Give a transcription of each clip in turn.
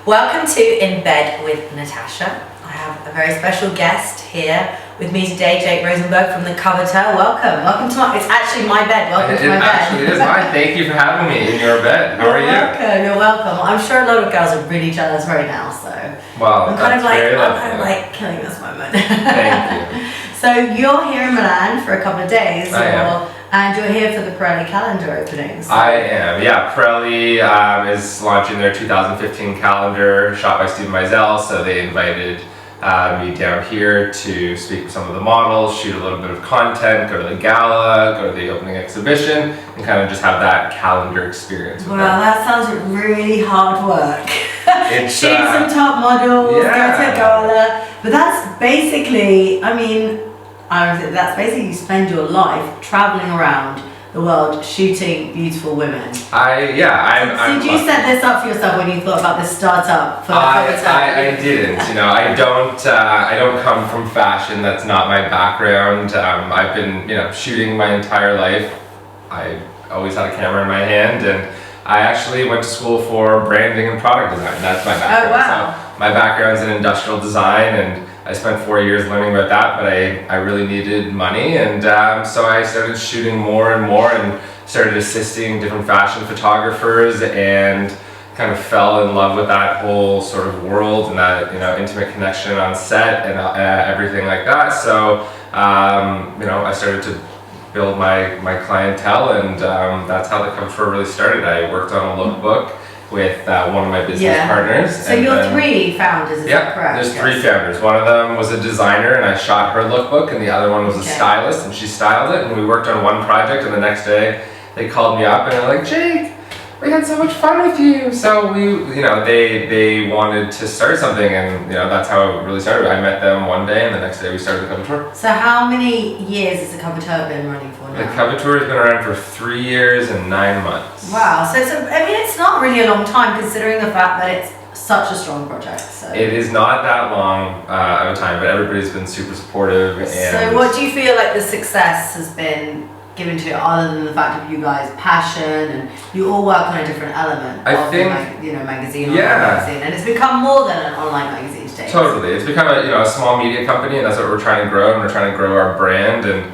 Welcome to In Bed with Natasha. I have a very special guest here with me today, Jake Rosenberg from the Coveteur. Welcome to my, it's actually my bed. Welcome to my bed. It actually is mine. Thank you for having me in your bed. How are you? You're welcome. I'm sure a lot of girls are really jealous right now, so well, I'm kind of like killing this moment. Thank you. So you're here in Milan for a couple of days. I am. And you're here for the Pirelli calendar openings. So. I am, yeah. Pirelli is launching their 2015 calendar, shot by Stephen Meisel, so they invited me down here to speak with some of the models, shoot a little bit of content, go to the gala, go to the opening exhibition, and kind of just have that calendar experience with them. That sounds really hard work. It's, shoot some top models, go to a gala, but that's basically, that's basically you spend your life traveling around the world shooting beautiful women. Did you set this up for yourself when you thought about this startup for Coveteur? I didn't. I don't come from fashion. That's not my background. I've been shooting my entire life. I always had a camera in my hand, and I actually went to school for branding and product design. That's my background. Oh wow! So my background's in industrial design, and I spent 4 years learning about that, but I really needed money, and so I started shooting more and more and started assisting different fashion photographers and kind of fell in love with that whole sort of world and that intimate connection on set and everything like that. So I started to build my clientele, and that's how the Coveteur really started. I worked on a lookbook with one of my business partners. So you're three founders, is that correct? There's three founders. One of them was a designer and I shot her lookbook, and the other one was a stylist and she styled it, and we worked on one project, and the next day they called me up and they're like, Jake, we had so much fun with you. So they wanted to start something, and that's how it really started. I met them one day, and the next day we started the Coveteur. So how many years has the Coveteur been running for now? The Coveteur has been around for 3 years and 9 months. Wow, so it's not really a long time considering the fact that it's such a strong project. So. It is not that long of a time, but everybody's been super supportive. And so what do you feel like the success has been given to it, other than the fact of you guys' passion and you all work on a different element of magazine, and it's become more than an online magazine today. Totally, it's become a small media company, and that's what we're trying to grow, and we're trying to grow our brand and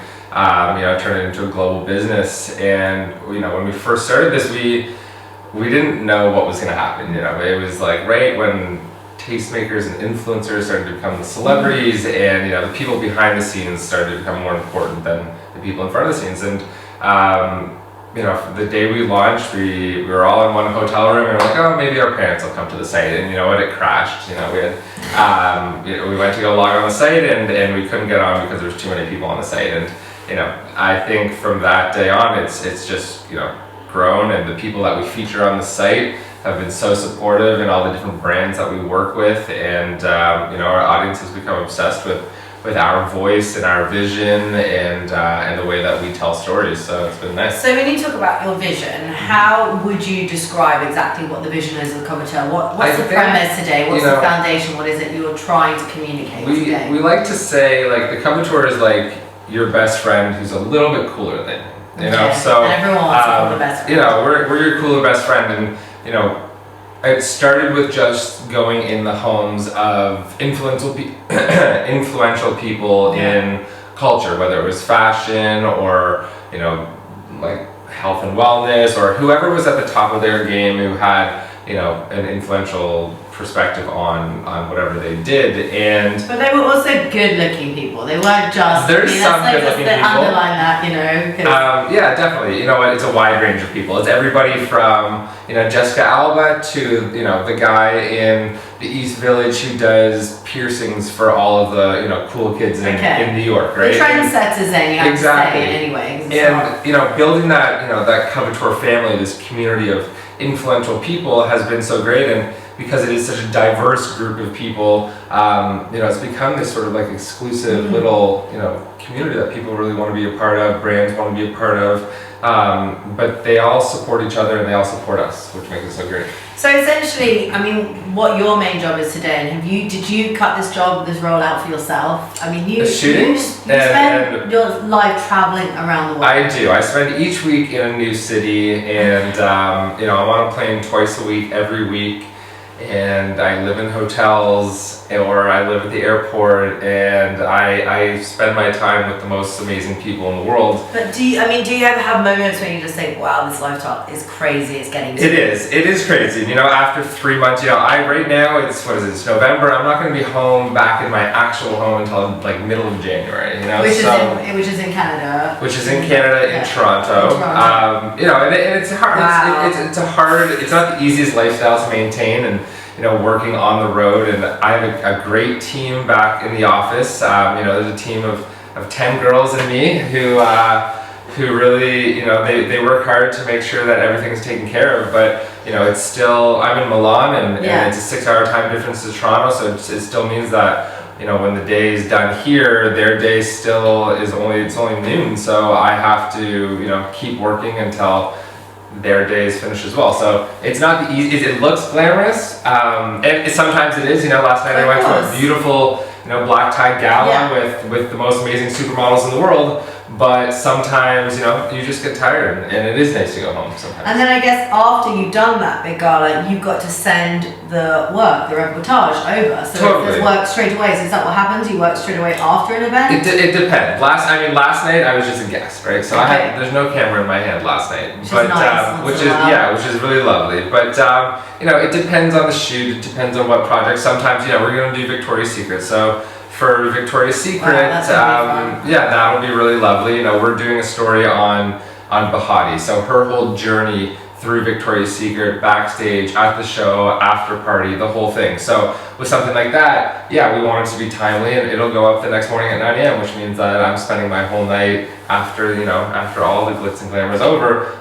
turn it into a global business. And when we first started this, we didn't know what was going to happen. It was like right when tastemakers and influencers started to become the celebrities, and the people behind the scenes started to become more important than the people in front of the scenes. And the day we launched, we were all in one hotel room, and we're like, oh, maybe our parents will come to the site. And it crashed. We had we went to go log on the site, and we couldn't get on because there was too many people on the site. And I think from that day on, it's just grown, and the people that we feature on the site have been so supportive, and all the different brands that we work with, and our audience has become obsessed with our voice and our vision and the way that we tell stories. So it's been nice. So when you talk about your vision, how would you describe exactly what the vision is of Coveteur? What's the premise today? What's the foundation? What is it you're trying to communicate today? We like to say the Coveteur is like your best friend who's a little bit cooler than you. So and everyone wants a cooler best friend. We're your cooler best friend, and it started with just going in the homes of influential people in culture, whether it was fashion or like health and wellness, or whoever was at the top of their game who had an influential perspective on whatever they did. But they were also good-looking people. They weren't just. There's some good-looking people. Underline that, yeah, definitely. It's a wide range of people. It's everybody from Jessica Alba to the guy in the East Village who does piercings for all of the cool kids in New York, right? The trendsetters, you have to say anyway. And building that that Coveteur family, this community of influential people, has been so great, and because it is such a diverse group of people, it's become this sort of like exclusive little community that people really want to be a part of, brands want to be a part of, but they all support each other and they all support us, which makes it so great. So essentially, what your main job is today, and did you cut this role out for yourself? You spend your life traveling around the world. I do. I spend each week in a new city, and I'm on a plane twice a week, every week. and I live in hotels, or I live at the airport, and I spend my time with the most amazing people in the world. But do you ever have moments where you just think, wow, this lifestyle is crazy, it's getting It is crazy. You know, after 3 months, you know, right now it's November. I'm not going to be home back in my actual home until like middle of January. You know, which is in Canada. Which is in Canada, in Toronto. You know, and it's hard. Wow. It's not the easiest lifestyle to maintain, and you know, working on the road. And I have a great team back in the office. You know, there's a team of 10 girls and me who really, you know, they work hard to make sure that everything's taken care of. But you know, it's still, I'm in Milan, and it's a 6-hour time difference to Toronto, so it still means that, you know, when the day is done here, their day still is only noon. So I have to, you know, keep working until their day is finished as well. So it's not the easy. It looks glamorous, and sometimes it is. You know, last night I went to a beautiful, you know, black tie gala with the most amazing supermodels in the world. But sometimes, you know, you just get tired, and it is nice to go home sometimes. And then I guess after you've done that big gala, you've got to send the reportage over. So Totally. there's work straight away. So is that what happens? You work straight away after an event? It depends. Last night I was just a guest, right? So there's no camera in my hand last night, which is really lovely. But you know, it depends on the shoot. It depends on what project. Sometimes, you know, we're going to do Victoria's Secret, so. For Victoria's Secret, that'll be really lovely. You know, we're doing a story on Bahati, so her whole journey through Victoria's Secret, backstage, at the show, after party, the whole thing. So with something like that, we want it to be timely, and it'll go up the next morning at 9 a.m., which means that I'm spending my whole night after all the glitz and glamour is over,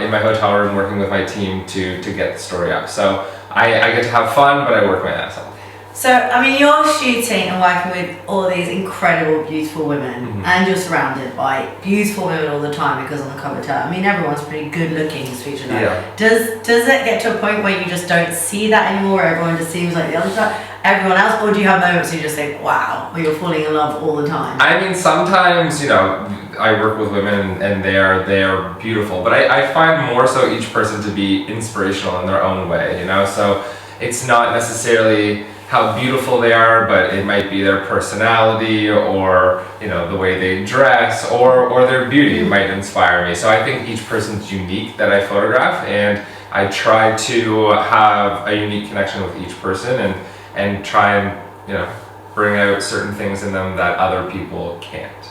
in my hotel room working with my team to get the story up. So I get to have fun, but I work my ass off. So, I mean, you're shooting and working with all these incredible, beautiful women, and you're surrounded by beautiful women all the time because on the Coveteur, I mean, everyone's pretty good looking to each other. Yeah. Does it get to a point where you just don't see that anymore? Everyone just seems like the other side, everyone else, or do you have moments where you just think, wow, or you're falling in love all the time? I mean, sometimes, you know, I work with women and they are beautiful, but I find more so each person to be inspirational in their own way, you know, so it's not necessarily how beautiful they are, but it might be their personality, or you know, the way they dress, or their beauty might inspire me. So I think each person's unique that I photograph, and I try to have a unique connection with each person, and try and, you know, bring out certain things in them that other people can't.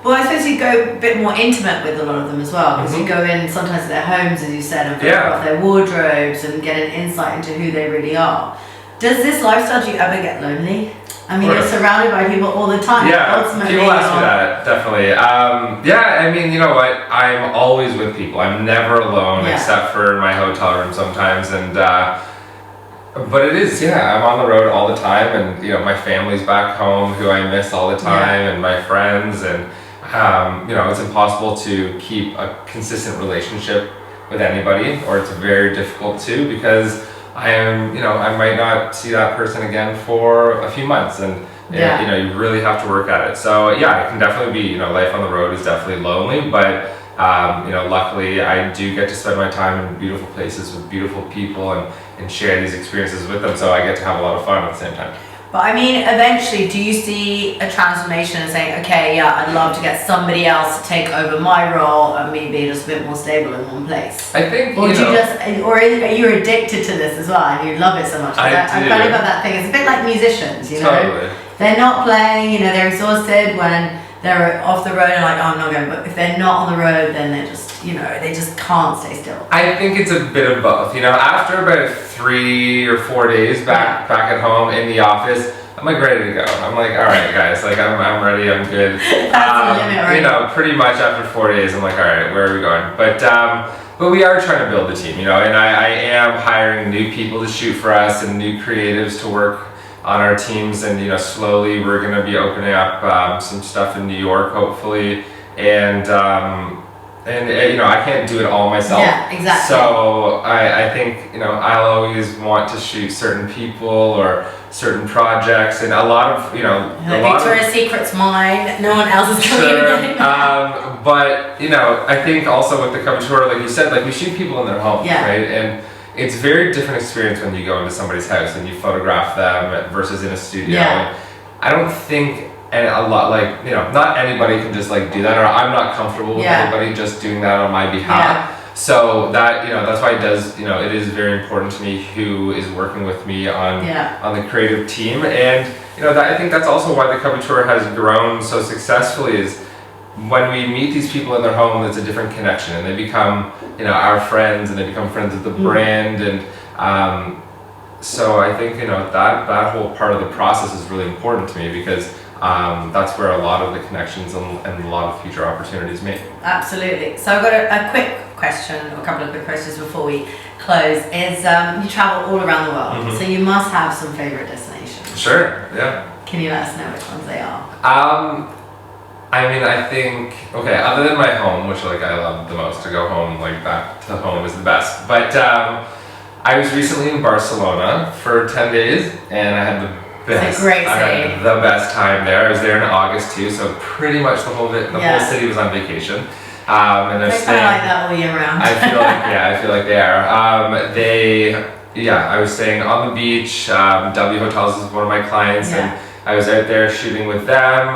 Well, I suppose you go a bit more intimate with a lot of them as well, because you go in sometimes to their homes, as you said, and photograph their wardrobes and get an insight into who they really are. Does this lifestyle, do you ever get lonely? I mean, you're surrounded by people all the time. Yeah, people ask me that, definitely. I mean, you know what? I'm always with people. I'm never alone, except for in my hotel room sometimes. And but it is, I'm on the road all the time, and you know, my family's back home, who I miss all the time, and my friends, and you know, it's impossible to keep a consistent relationship with anybody, or it's very difficult to, because I might not see that person again for a few months, and you know, you really have to work at it. So it can definitely be, you know, life on the road is definitely lonely, but you know, luckily I do get to spend my time in beautiful places with beautiful people, and share these experiences with them, so I get to have a lot of fun at the same time. But I mean, eventually, do you see a transformation and saying, okay, I'd love to get somebody else to take over my role and me be just a bit more stable in one place? I think, or are you addicted to this as well, and you love it so much? I've kind of got that thing. It's a bit like musicians, you know? Totally. They're not playing, you know, they're exhausted when they're off the road and like, oh, I'm not going. But if they're not on the road, then they're just, you know, they just can't stay still. I think it's a bit of both. You know, after about 3 or 4 days back at home in the office, I'm like ready to go. I'm like, all right, guys, like I'm ready, I'm good. That's the limit, right? You know, pretty much after 4 days, I'm like, all right, where are we going? But we are trying to build the team, you know, and I am hiring new people to shoot for us and new creatives to work on our teams, and you know, slowly we're going to be opening up some stuff in New York, hopefully, and you know, I can't do it all myself. Yeah, exactly. So I think, you know, I'll always want to shoot certain people or certain projects, and a lot of, you know, Victoria's Secret's mine. No one else is coming in. But you know, I think also with the Coveteur, like you said, like we shoot people in their homes, right? And it's a very different experience when you go into somebody's house and you photograph them versus in a studio. Yeah. I don't think, and a lot, like, you know, not anybody can just like do that, or I'm not comfortable with anybody just doing that on my behalf. So that, you know, that's why it does, you know, it is very important to me who is working with me on the creative team. And, you know, that, I think that's also why the Coveteur has grown so successfully, is when we meet these people in their home, it's a different connection, and they become, you know, our friends, and they become friends of the brand. And so I think, you know, that whole part of the process is really important to me, because that's where a lot of the connections and a lot of future opportunities meet. Absolutely. So I've got a quick question, or a couple of quick questions before we close. Is you travel all around the world, so you must have some favorite destinations. Sure, yeah. Can you let us know which ones they are? I mean, I think, okay, other than my home, which like I love the most, to go home, like back to home is the best. But I was recently in Barcelona for 10 days, and I had the best. It's a great I city. had the best time there. I was there in August too, so pretty much the whole city was on vacation. And they're staying like that all year round. I feel like they are. I was staying on the beach. W Hotels is one of my clients, and I was out there shooting with them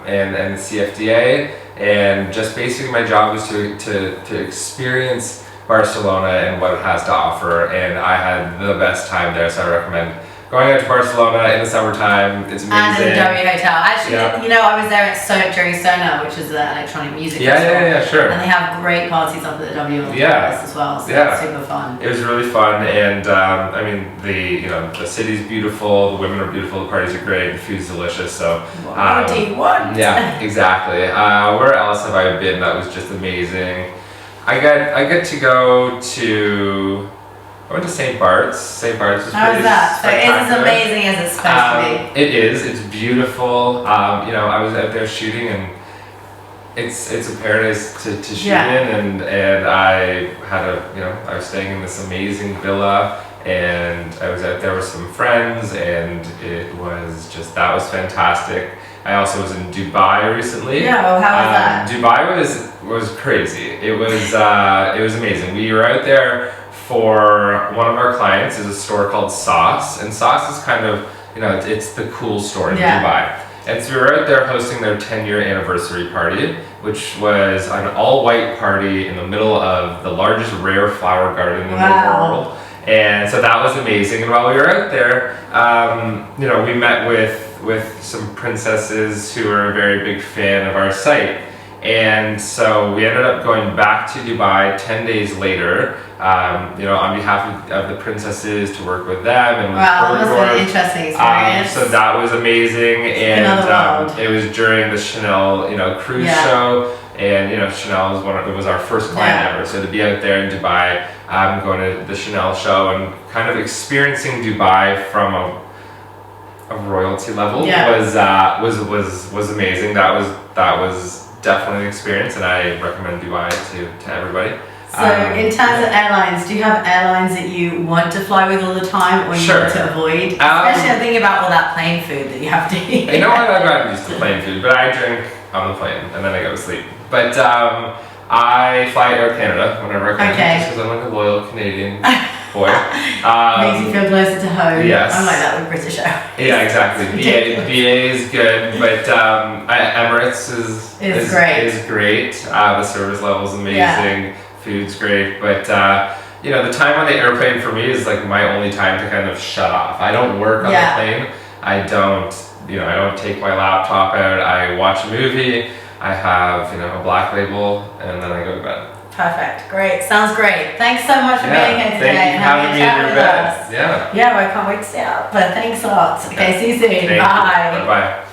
and the CFDA, and just basically my job was to experience Barcelona and what it has to offer, and I had the best time there, so I recommend going out to Barcelona in the summertime. It's amazing. And the W Hotel. Actually, you know, I was there during Sona, which is the electronic music festival. Yeah, sure. And they have great parties up at the W Hotel as well, so it's super fun. It was really fun, and I mean, the city's beautiful, the women are beautiful, the parties are great, the food's delicious. So what do you want? Yeah, exactly. Where else have I been that was just amazing? I get to go to. I went to St. Bart's. St. Bart's was pretty How was that? So it's as spectacular. amazing as it's supposed to be. It is. It's beautiful. You know, I was out there shooting, and it's a paradise to shoot in. And I had I was staying in this amazing villa, and I was out there with some friends, and it was that was fantastic. I also was in Dubai recently. Yeah, well, how was that? Dubai was crazy. It was amazing. We were out there for one of our clients. Is a store called Sauce, and Sauce is kind of, it's the cool store in Dubai. And so we were out there hosting their 10-year anniversary party, which was an all-white party in the middle of the largest rare flower garden in the world. And so that was amazing. And while we were out there, we met with some princesses who are a very big fan of our site. And so we ended up going back to Dubai 10 days later, on behalf of the princesses, to work with them. And wow, that was an interesting experience. So that was amazing. And it was during the Chanel, cruise show. And Chanel was our first client ever. So to be out there in Dubai, going to the Chanel show and kind of experiencing Dubai from a royalty level was amazing. That was definitely an experience, and I recommend Dubai to everybody. So in terms of airlines, do you have airlines that you want to fly with all the time, or you want to avoid? Especially I'm thinking about all that plane food that you have to eat. You know what? I'm not used to plane food, but I drink on the plane and then I go to sleep. But I fly Air Canada whenever I can, just because I'm like a loyal Canadian boy. Makes you feel closer to home. Yes. I'm like that with British Airways. Yeah, exactly. BA is good, but Emirates is great. The service level is amazing. Food's great, but the time on the airplane for me is like my only time to kind of shut off. I don't work on the plane. I don't take my laptop out. I watch a movie. I have a Black Label, and then I go to bed. Perfect. Great. Sounds great. Thanks so much for being here today. Thank you for having me in your bed. Yeah, well, I can't wait to stay up. But thanks a lot. Okay, see you soon. Bye. Bye.